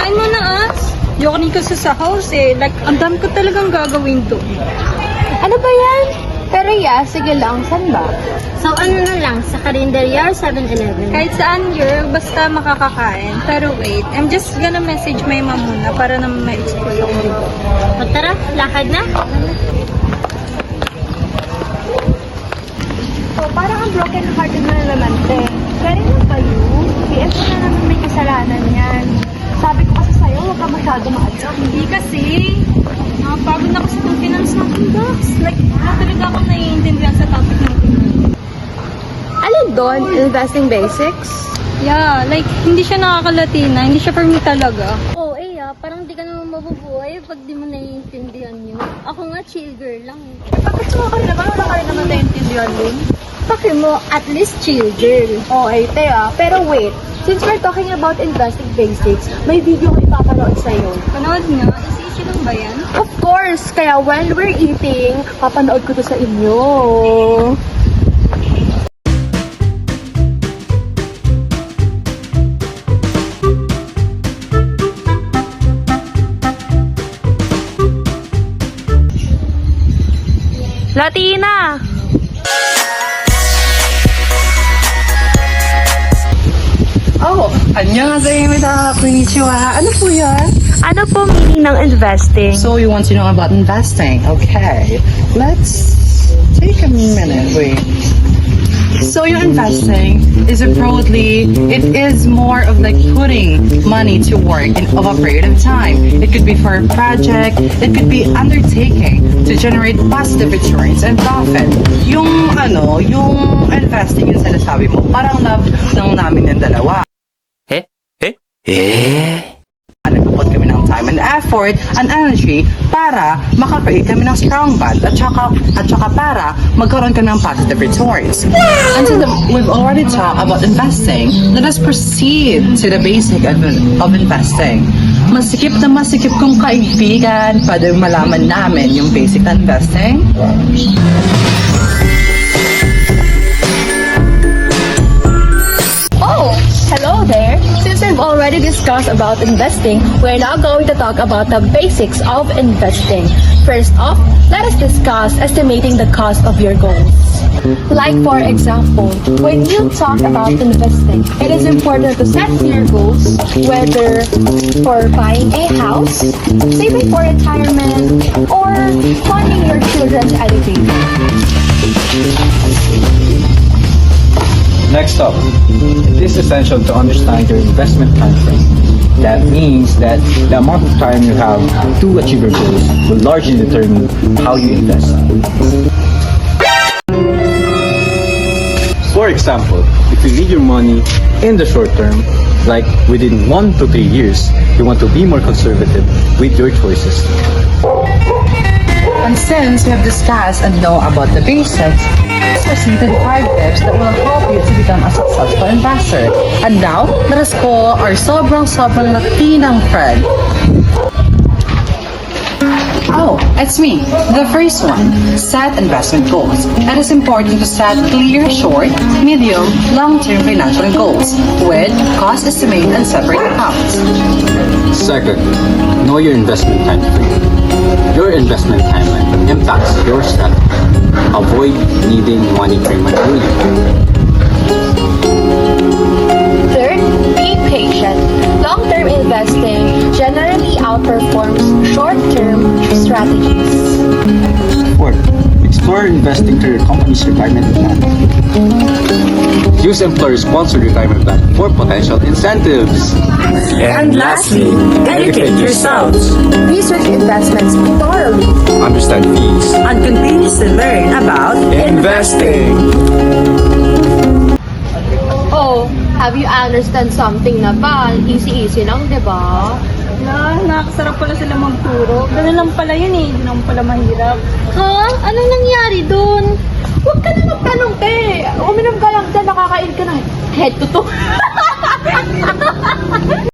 Kain mo na, ah. Joke kasi sa house eh. Like, ang dami ko talagang gagawin to. Ano ba yan? Pero yeah, sige lang. Saan ba? So ano na lang, sa Carinderia or 7-Eleven? Kahit saan you're, basta makakakain. Pero wait, I'm just gonna message my mom muna para naman ma-explore ako dito. O tara, lakad na. So, parang ang broken hearted na naman, te. Kaya rin ba kayo? PS na naman may kasalanan yan. Sabi ko kasi sa'yo, huwag ka masyado ma-adjust. Hindi kasi. Nakapagod na kasi itong finance natin, Dax. Like, talaga ako naiintindihan sa topic natin. Alin doon? Investing basics? Yeah, like, hindi siya nakakalatina. Hindi siya for me talaga. Oo, parang di ka naman mabubuhay pag di mo naiintindihan yun. Ako nga, chill girl lang. Bakit sumakal naman? Wala ka rin naman naiintindihan din. Paki mo, at least chill girl. Okay, te Pero wait, since we're talking about investing basics, may video ko ipapanood sa'yo. Panood nga, easy lang ba yan? Of course! Kaya while we're eating, papanood ko to sa inyo. Latina! Oh, annyeonghaseyo, konnichiwa. Ano po yan? Ano po meaning ng investing? So you want to know about investing? Okay, let's take a minute. Wait. So your investing is broadly, it is more of like putting money to work in of a period of time. It could be for a project, it could be undertaking to generate positive returns and profit. Yung investing yung sinasabi mo, parang love ng namin ng dalawa. Nagpupot kami ng time and effort and energy para makakreate kami ng strong bond at saka para magkaroon kami ng positive returns. And so we've already talked about investing, let us proceed to the basic of investing. Masikip kong kaibigan, pwede malaman namin yung basic na investing. Oh, hello there! Since we've already discussed about investing, we're now going to talk about the basics of investing. First off, let us discuss estimating the cost of your goals. Like for example, when you talk about investing, it is important to set your goals, whether for buying a house, saving for retirement, or funding your children's education. Next up, it is essential to understand your investment time frame. That means that the amount of time you have to achieve your goals will largely determine how you invest. For example, if you need your money in the short term, like within 1 to 3 years, you want to be more conservative with your choices. And since we have discussed and know about the basics, let's proceed to the 5 tips that will help you to become a successful investor. And now, let us call our sobrang Latinang friend. Oh, it's me. The first one, set investment goals. It is important to set clear short, medium, long-term financial goals with cost estimate and separate accounts. Second, know your investment time frame. Your investment timeline impacts your strategy. Avoid needing money prematurely. Third, be patient. Long-term investing generally outperforms short-term strategies. Fourth, explore investing through your company's retirement plan. Use employer-sponsored retirement plan for potential incentives. And lastly, educate yourselves. Research investments thoroughly. Understand fees. And continuously learn about Investing. Oh, have you understand something na ba? Easy-easy lang, di ba? Nakakasarap pala sila magturo. Ganun lang pala yun eh. Hindi naman pala mahirap. Ha? Anong nangyari dun? Huwag ka na magtanong, te. Uminom ka lang dyan, nakakain ka na. Head to toe.